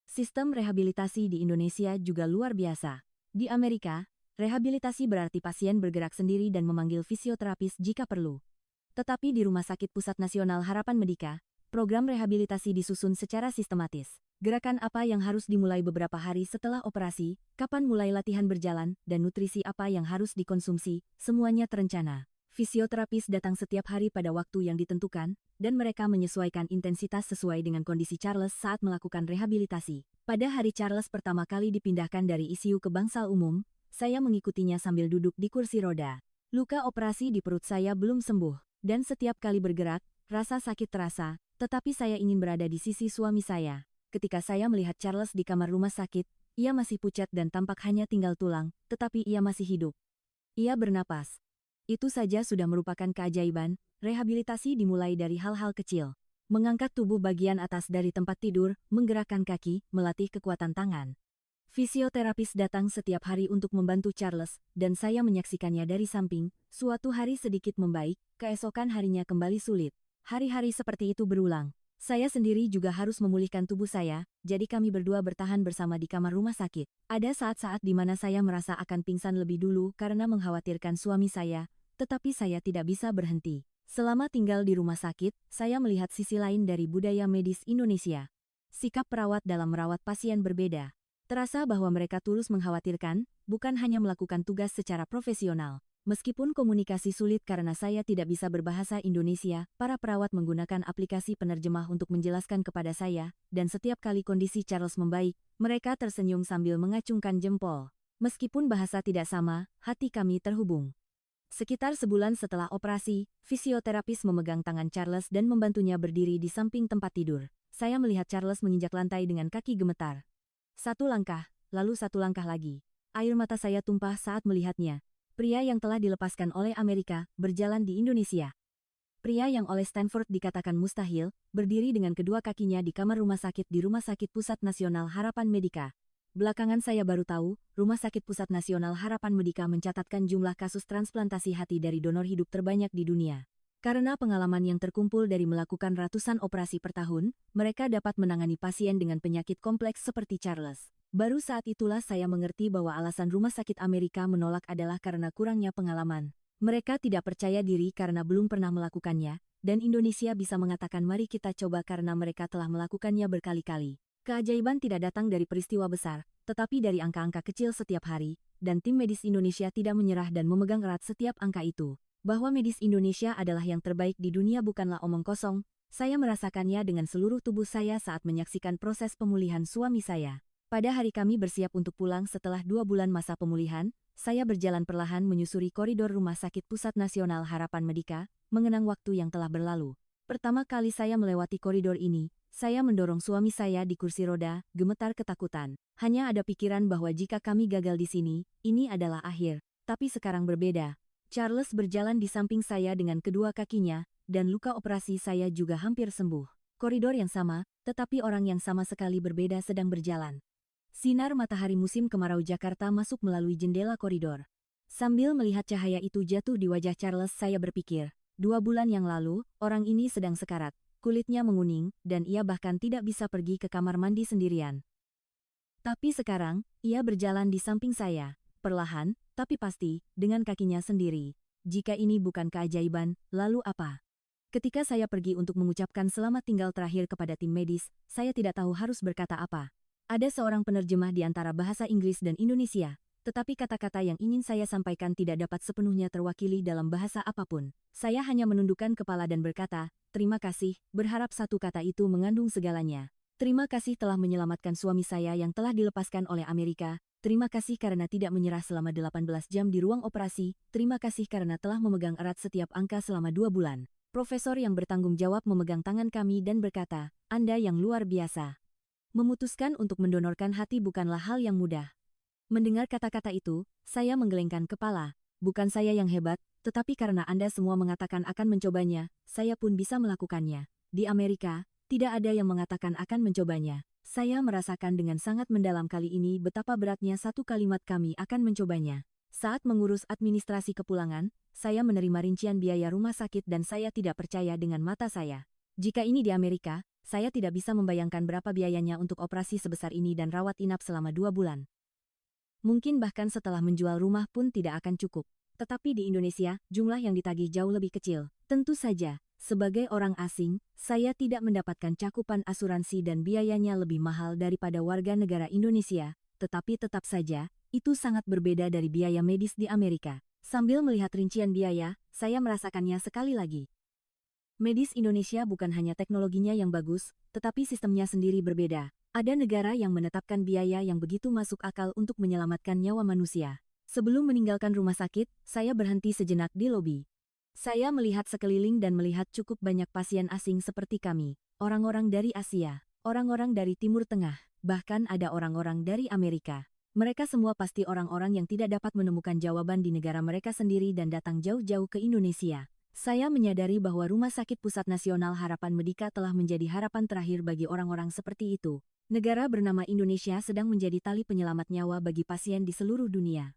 Sistem rehabilitasi di Indonesia juga luar biasa. Di Amerika, rehabilitasi berarti pasien bergerak sendiri dan memanggil fisioterapis jika perlu. Tetapi di Rumah Sakit Pusat Nasional Harapan Medika, program rehabilitasi disusun secara sistematis. Gerakan apa yang harus dimulai beberapa hari setelah operasi, kapan mulai latihan berjalan, dan nutrisi apa yang harus dikonsumsi, semuanya terencana. Fisioterapis datang setiap hari pada waktu yang ditentukan, dan mereka menyesuaikan intensitas sesuai dengan kondisi Charles saat melakukan rehabilitasi. Pada hari Charles pertama kali dipindahkan dari ICU ke bangsal umum, saya mengikutinya sambil duduk di kursi roda. Luka operasi di perut saya belum sembuh, dan setiap kali bergerak, rasa sakit terasa, tetapi saya ingin berada di sisi suami saya. Ketika saya melihat Charles di kamar rumah sakit, ia masih pucat dan tampak hanya tinggal tulang, tetapi ia masih hidup. Ia bernapas. Itu saja sudah merupakan keajaiban. Rehabilitasi dimulai dari hal-hal kecil. Mengangkat tubuh bagian atas dari tempat tidur, menggerakkan kaki, melatih kekuatan tangan. Fisioterapis datang setiap hari untuk membantu Charles, dan saya menyaksikannya dari samping. Suatu hari sedikit membaik, keesokan harinya kembali sulit. Hari-hari seperti itu berulang. Saya sendiri juga harus memulihkan tubuh saya, jadi kami berdua bertahan bersama di kamar rumah sakit. Ada saat-saat di mana saya merasa akan pingsan lebih dulu karena mengkhawatirkan suami saya, tetapi saya tidak bisa berhenti. Selama tinggal di rumah sakit, saya melihat sisi lain dari budaya medis Indonesia. Sikap perawat dalam merawat pasien berbeda. Terasa bahwa mereka tulus mengkhawatirkan, bukan hanya melakukan tugas secara profesional. Meskipun komunikasi sulit karena saya tidak bisa berbahasa Indonesia, para perawat menggunakan aplikasi penerjemah untuk menjelaskan kepada saya, dan setiap kali kondisi Charles membaik, mereka tersenyum sambil mengacungkan jempol. Meskipun bahasa tidak sama, hati kami terhubung. Sekitar sebulan setelah operasi, fisioterapis memegang tangan Charles dan membantunya berdiri di samping tempat tidur. Saya melihat Charles menginjak lantai dengan kaki gemetar. Satu langkah, lalu satu langkah lagi. Air mata saya tumpah saat melihatnya. Pria yang telah dilepaskan oleh Amerika, berjalan di Indonesia. Pria yang oleh Stanford dikatakan mustahil, berdiri dengan kedua kakinya di kamar rumah sakit di Rumah Sakit Pusat Nasional Harapan Medika. Belakangan saya baru tahu, Rumah Sakit Pusat Nasional Harapan Medika mencatatkan jumlah kasus transplantasi hati dari donor hidup terbanyak di dunia. Karena pengalaman yang terkumpul dari melakukan ratusan operasi per tahun, mereka dapat menangani pasien dengan penyakit kompleks seperti Charles. Baru saat itulah saya mengerti bahwa alasan Rumah Sakit Amerika menolak adalah karena kurangnya pengalaman. Mereka tidak percaya diri karena belum pernah melakukannya, dan Indonesia bisa mengatakan mari kita coba karena mereka telah melakukannya berkali-kali. Keajaiban tidak datang dari peristiwa besar, tetapi dari angka-angka kecil setiap hari, dan tim medis Indonesia tidak menyerah dan memegang erat setiap angka itu. Bahwa medis Indonesia adalah yang terbaik di dunia bukanlah omong kosong, saya merasakannya dengan seluruh tubuh saya saat menyaksikan proses pemulihan suami saya. Pada hari kami bersiap untuk pulang setelah 2 bulan masa pemulihan, saya berjalan perlahan menyusuri koridor Rumah Sakit Pusat Nasional Harapan Medika, mengenang waktu yang telah berlalu. Pertama kali saya melewati koridor ini, saya mendorong suami saya di kursi roda, gemetar ketakutan. Hanya ada pikiran bahwa jika kami gagal di sini, ini adalah akhir. Tapi sekarang berbeda. Charles berjalan di samping saya dengan kedua kakinya, dan luka operasi saya juga hampir sembuh. Koridor yang sama, tetapi orang yang sama sekali berbeda sedang berjalan. Sinar matahari musim kemarau Jakarta masuk melalui jendela koridor. Sambil melihat cahaya itu jatuh di wajah Charles, saya berpikir, 2 bulan yang lalu, orang ini sedang sekarat. Kulitnya menguning, dan ia bahkan tidak bisa pergi ke kamar mandi sendirian. Tapi sekarang, ia berjalan di samping saya, perlahan, tapi pasti, dengan kakinya sendiri. Jika ini bukan keajaiban, lalu apa? Ketika saya pergi untuk mengucapkan selamat tinggal terakhir kepada tim medis, saya tidak tahu harus berkata apa. Ada seorang penerjemah di antara bahasa Inggris dan Indonesia, tetapi kata-kata yang ingin saya sampaikan tidak dapat sepenuhnya terwakili dalam bahasa apapun. Saya hanya menundukkan kepala dan berkata, terima kasih, berharap satu kata itu mengandung segalanya. Terima kasih telah menyelamatkan suami saya yang telah dilepaskan oleh Amerika. Terima kasih karena tidak menyerah selama 18 jam di ruang operasi. Terima kasih karena telah memegang erat setiap angka selama 2 bulan. Profesor yang bertanggung jawab memegang tangan kami dan berkata, Anda yang luar biasa. Memutuskan untuk mendonorkan hati bukanlah hal yang mudah. Mendengar kata-kata itu, saya menggelengkan kepala. Bukan saya yang hebat, tetapi karena Anda semua mengatakan akan mencobanya, saya pun bisa melakukannya. Di Amerika, tidak ada yang mengatakan akan mencobanya. Saya merasakan dengan sangat mendalam kali ini betapa beratnya satu kalimat kami akan mencobanya. Saat mengurus administrasi kepulangan, saya menerima rincian biaya rumah sakit dan saya tidak percaya dengan mata saya. Jika ini di Amerika, saya tidak bisa membayangkan berapa biayanya untuk operasi sebesar ini dan rawat inap selama 2 bulan. Mungkin bahkan setelah menjual rumah pun tidak akan cukup. Tetapi di Indonesia, jumlah yang ditagih jauh lebih kecil. Tentu saja, sebagai orang asing, saya tidak mendapatkan cakupan asuransi dan biayanya lebih mahal daripada warga negara Indonesia, tetapi tetap saja, itu sangat berbeda dari biaya medis di Amerika. Sambil melihat rincian biaya, saya merasakannya sekali lagi. Medis Indonesia bukan hanya teknologinya yang bagus, tetapi sistemnya sendiri berbeda. Ada negara yang menetapkan biaya yang begitu masuk akal untuk menyelamatkan nyawa manusia. Sebelum meninggalkan rumah sakit, saya berhenti sejenak di lobi. Saya melihat sekeliling dan melihat cukup banyak pasien asing seperti kami, orang-orang dari Asia, orang-orang dari Timur Tengah, bahkan ada orang-orang dari Amerika. Mereka semua pasti orang-orang yang tidak dapat menemukan jawaban di negara mereka sendiri dan datang jauh-jauh ke Indonesia. Saya menyadari bahwa Rumah Sakit Pusat Nasional Harapan Medika telah menjadi harapan terakhir bagi orang-orang seperti itu. Negara bernama Indonesia sedang menjadi tali penyelamat nyawa bagi pasien di seluruh dunia.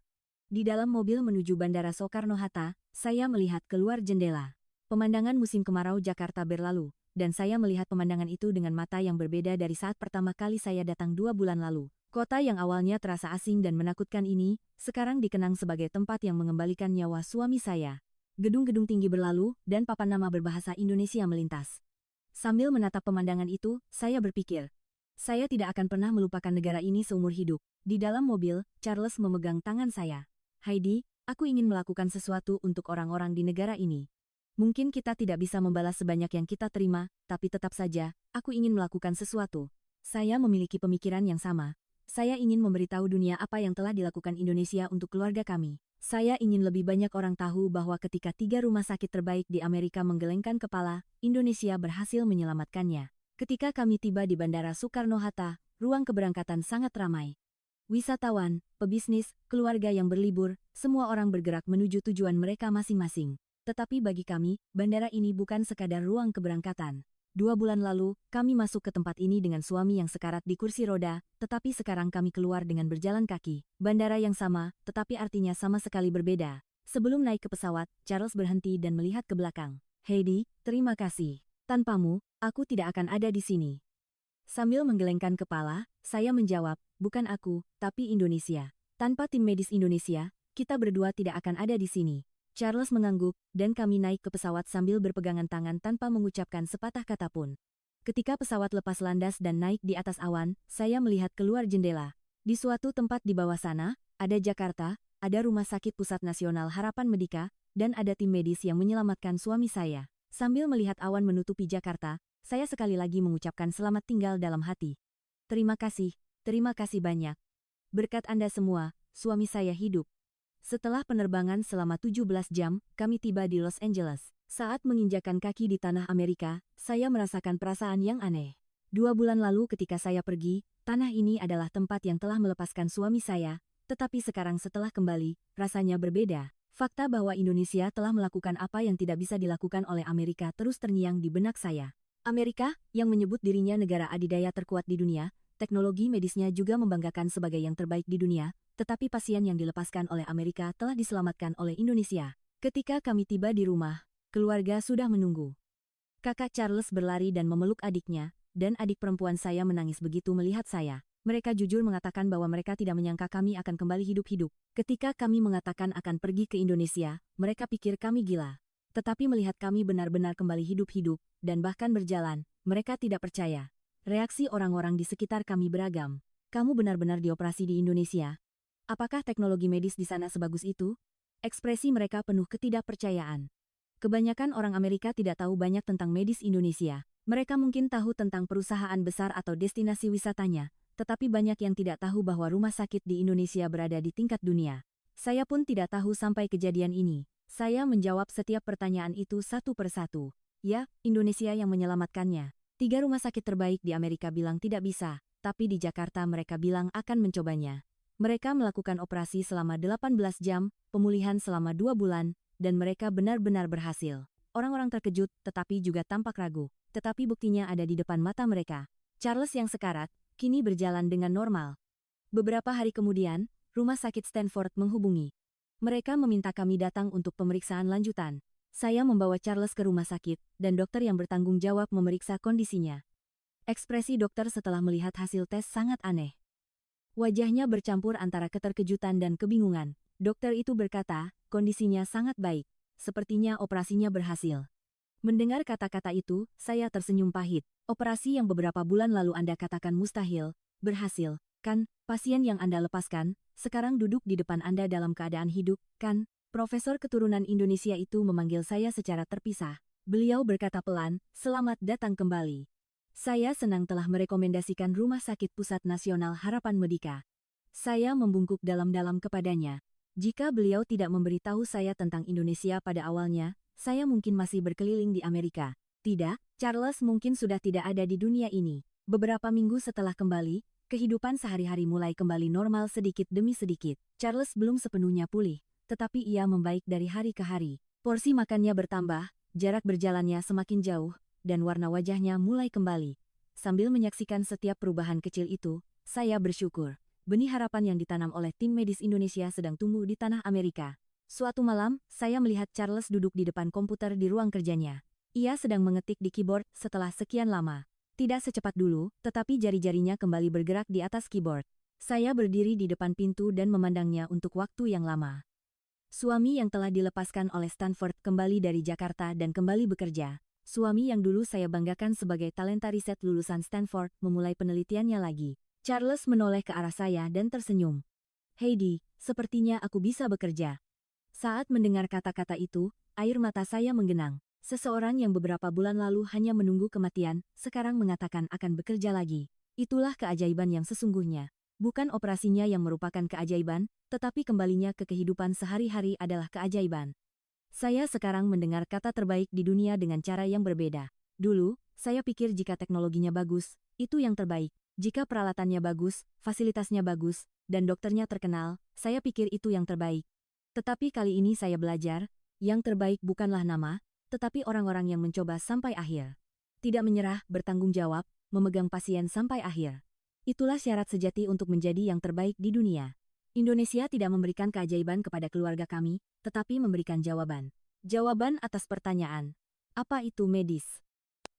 Di dalam mobil menuju Bandara Soekarno-Hatta, saya melihat keluar jendela. Pemandangan musim kemarau Jakarta berlalu, dan saya melihat pemandangan itu dengan mata yang berbeda dari saat pertama kali saya datang 2 bulan lalu. Kota yang awalnya terasa asing dan menakutkan ini, sekarang dikenang sebagai tempat yang mengembalikan nyawa suami saya. Gedung-gedung tinggi berlalu, dan papan nama berbahasa Indonesia melintas. Sambil menatap pemandangan itu, saya berpikir, saya tidak akan pernah melupakan negara ini seumur hidup. Di dalam mobil, Charles memegang tangan saya. Heidi, aku ingin melakukan sesuatu untuk orang-orang di negara ini. Mungkin kita tidak bisa membalas sebanyak yang kita terima, tapi tetap saja, aku ingin melakukan sesuatu. Saya memiliki pemikiran yang sama. Saya ingin memberitahu dunia apa yang telah dilakukan Indonesia untuk keluarga kami. Saya ingin lebih banyak orang tahu bahwa ketika 3 rumah sakit terbaik di Amerika menggelengkan kepala, Indonesia berhasil menyelamatkannya. Ketika kami tiba di Bandara Soekarno-Hatta, ruang keberangkatan sangat ramai. Wisatawan, pebisnis, keluarga yang berlibur, semua orang bergerak menuju tujuan mereka masing-masing. Tetapi bagi kami, bandara ini bukan sekadar ruang keberangkatan. 2 bulan lalu, kami masuk ke tempat ini dengan suami yang sekarat di kursi roda, tetapi sekarang kami keluar dengan berjalan kaki. Bandara yang sama, tetapi artinya sama sekali berbeda. Sebelum naik ke pesawat, Charles berhenti dan melihat ke belakang. Heidi, terima kasih. Tanpamu, aku tidak akan ada di sini. Sambil menggelengkan kepala, saya menjawab, bukan aku, tapi Indonesia. Tanpa tim medis Indonesia, kita berdua tidak akan ada di sini. Charles mengangguk, dan kami naik ke pesawat sambil berpegangan tangan tanpa mengucapkan sepatah kata pun. Ketika pesawat lepas landas dan naik di atas awan, saya melihat keluar jendela. Di suatu tempat di bawah sana, ada Jakarta, ada Rumah Sakit Pusat Nasional Harapan Medika, dan ada tim medis yang menyelamatkan suami saya. Sambil melihat awan menutupi Jakarta, saya sekali lagi mengucapkan selamat tinggal dalam hati. Terima kasih banyak. Berkat Anda semua, suami saya hidup. Setelah penerbangan selama 17 jam, kami tiba di Los Angeles. Saat menginjakan kaki di tanah Amerika, saya merasakan perasaan yang aneh. 2 bulan lalu ketika saya pergi, tanah ini adalah tempat yang telah melepaskan suami saya, tetapi sekarang setelah kembali, rasanya berbeda. Fakta bahwa Indonesia telah melakukan apa yang tidak bisa dilakukan oleh Amerika terus terngiang di benak saya. Amerika, yang menyebut dirinya negara adidaya terkuat di dunia, teknologi medisnya juga membanggakan sebagai yang terbaik di dunia, tetapi pasien yang dilepaskan oleh Amerika telah diselamatkan oleh Indonesia. Ketika kami tiba di rumah, keluarga sudah menunggu. Kakak Charles berlari dan memeluk adiknya, dan adik perempuan saya menangis begitu melihat saya. Mereka jujur mengatakan bahwa mereka tidak menyangka kami akan kembali hidup-hidup. Ketika kami mengatakan akan pergi ke Indonesia, mereka pikir kami gila. Tetapi melihat kami benar-benar kembali hidup-hidup, dan bahkan berjalan, mereka tidak percaya. Reaksi orang-orang di sekitar kami beragam. Kamu benar-benar dioperasi di Indonesia? Apakah teknologi medis di sana sebagus itu? Ekspresi mereka penuh ketidakpercayaan. Kebanyakan orang Amerika tidak tahu banyak tentang medis Indonesia. Mereka mungkin tahu tentang perusahaan besar atau destinasi wisatanya, tetapi banyak yang tidak tahu bahwa rumah sakit di Indonesia berada di tingkat dunia. Saya pun tidak tahu sampai kejadian ini. Saya menjawab setiap pertanyaan itu satu persatu. Ya, Indonesia yang menyelamatkannya. 3 rumah sakit terbaik di Amerika bilang tidak bisa, tapi di Jakarta mereka bilang akan mencobanya. Mereka melakukan operasi selama 18 jam, pemulihan selama 2 bulan, dan mereka benar-benar berhasil. Orang-orang terkejut, tetapi juga tampak ragu. Tetapi buktinya ada di depan mata mereka. Charles yang sekarat, kini berjalan dengan normal. Beberapa hari kemudian, rumah sakit Stanford menghubungi. Mereka meminta kami datang untuk pemeriksaan lanjutan. Saya membawa Charles ke rumah sakit, dan dokter yang bertanggung jawab memeriksa kondisinya. Ekspresi dokter setelah melihat hasil tes sangat aneh. Wajahnya bercampur antara keterkejutan dan kebingungan. Dokter itu berkata, kondisinya sangat baik. Sepertinya operasinya berhasil. Mendengar kata-kata itu, saya tersenyum pahit. Operasi yang beberapa bulan lalu Anda katakan mustahil, berhasil, kan? Pasien yang Anda lepaskan, sekarang duduk di depan Anda dalam keadaan hidup, kan? Profesor keturunan Indonesia itu memanggil saya secara terpisah. Beliau berkata pelan, selamat datang kembali. Saya senang telah merekomendasikan Rumah Sakit Pusat Nasional Harapan Medika. Saya membungkuk dalam-dalam kepadanya. Jika beliau tidak memberitahu saya tentang Indonesia pada awalnya, saya mungkin masih berkeliling di Amerika. Tidak, Charles mungkin sudah tidak ada di dunia ini. Beberapa minggu setelah kembali, kehidupan sehari-hari mulai kembali normal sedikit demi sedikit. Charles belum sepenuhnya pulih, tetapi ia membaik dari hari ke hari. Porsi makannya bertambah, jarak berjalannya semakin jauh, dan warna wajahnya mulai kembali. Sambil menyaksikan setiap perubahan kecil itu, saya bersyukur. Benih harapan yang ditanam oleh tim medis Indonesia sedang tumbuh di tanah Amerika. Suatu malam, saya melihat Charles duduk di depan komputer di ruang kerjanya. Ia sedang mengetik di keyboard setelah sekian lama. Tidak secepat dulu, tetapi jari-jarinya kembali bergerak di atas keyboard. Saya berdiri di depan pintu dan memandangnya untuk waktu yang lama. Suami yang telah dilepaskan oleh Stanford kembali dari Jakarta dan kembali bekerja. Suami yang dulu saya banggakan sebagai talenta riset lulusan Stanford memulai penelitiannya lagi. Charles menoleh ke arah saya dan tersenyum. Heidi, sepertinya aku bisa bekerja. Saat mendengar kata-kata itu, air mata saya menggenang. Seseorang yang beberapa bulan lalu hanya menunggu kematian, sekarang mengatakan akan bekerja lagi. Itulah keajaiban yang sesungguhnya. Bukan operasinya yang merupakan keajaiban, tetapi kembalinya ke kehidupan sehari-hari adalah keajaiban. Saya sekarang mendengar kata terbaik di dunia dengan cara yang berbeda. Dulu, saya pikir jika teknologinya bagus, itu yang terbaik. Jika peralatannya bagus, fasilitasnya bagus, dan dokternya terkenal, saya pikir itu yang terbaik. Tetapi kali ini saya belajar, yang terbaik bukanlah nama, tetapi orang-orang yang mencoba sampai akhir. Tidak menyerah, bertanggung jawab, memegang pasien sampai akhir. Itulah syarat sejati untuk menjadi yang terbaik di dunia. Indonesia tidak memberikan keajaiban kepada keluarga kami, tetapi memberikan jawaban. Jawaban atas pertanyaan. Apa itu medis?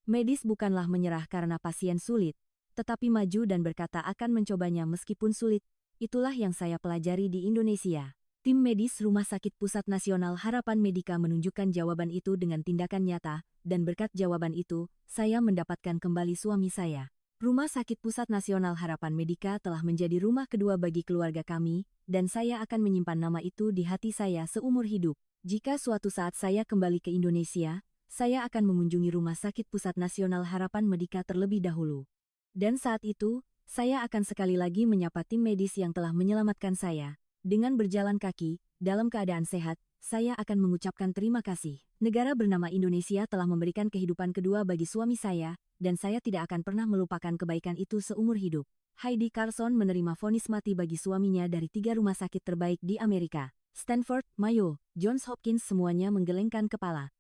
Medis bukanlah menyerah karena pasien sulit, tetapi maju dan berkata akan mencobanya meskipun sulit. Itulah yang saya pelajari di Indonesia. Tim medis Rumah Sakit Pusat Nasional Harapan Medika menunjukkan jawaban itu dengan tindakan nyata, dan berkat jawaban itu, saya mendapatkan kembali suami saya. Rumah Sakit Pusat Nasional Harapan Medika telah menjadi rumah kedua bagi keluarga kami, dan saya akan menyimpan nama itu di hati saya seumur hidup. Jika suatu saat saya kembali ke Indonesia, saya akan mengunjungi Rumah Sakit Pusat Nasional Harapan Medika terlebih dahulu. Dan saat itu, saya akan sekali lagi menyapa tim medis yang telah menyelamatkan saya. Dengan berjalan kaki, dalam keadaan sehat, saya akan mengucapkan terima kasih. Negara bernama Indonesia telah memberikan kehidupan kedua bagi suami saya, dan saya tidak akan pernah melupakan kebaikan itu seumur hidup. Heidi Carson menerima vonis mati bagi suaminya dari 3 rumah sakit terbaik di Amerika. Stanford, Mayo, Johns Hopkins semuanya menggelengkan kepala.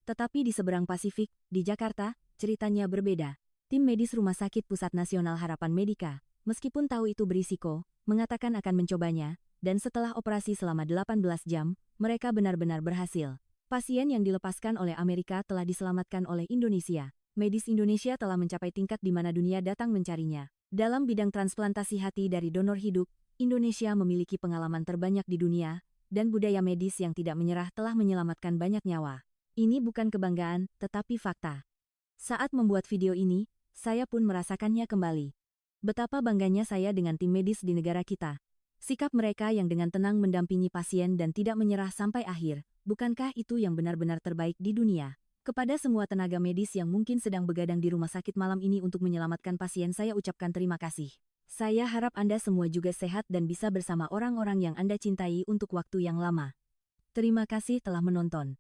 Tetapi di seberang Pasifik, di Jakarta, ceritanya berbeda. Tim medis Rumah Sakit Pusat Nasional Harapan Medika, meskipun tahu itu berisiko, mengatakan akan mencobanya, dan setelah operasi selama 18 jam, mereka benar-benar berhasil. Pasien yang dilepaskan oleh Amerika telah diselamatkan oleh Indonesia. Medis Indonesia telah mencapai tingkat di mana dunia datang mencarinya. Dalam bidang transplantasi hati dari donor hidup, Indonesia memiliki pengalaman terbanyak di dunia, dan budaya medis yang tidak menyerah telah menyelamatkan banyak nyawa. Ini bukan kebanggaan, tetapi fakta. Saat membuat video ini, saya pun merasakannya kembali. Betapa bangganya saya dengan tim medis di negara kita. Sikap mereka yang dengan tenang mendampingi pasien dan tidak menyerah sampai akhir, bukankah itu yang benar-benar terbaik di dunia? Kepada semua tenaga medis yang mungkin sedang begadang di rumah sakit malam ini untuk menyelamatkan pasien, saya ucapkan terima kasih. Saya harap Anda semua juga sehat dan bisa bersama orang-orang yang Anda cintai untuk waktu yang lama. Terima kasih telah menonton.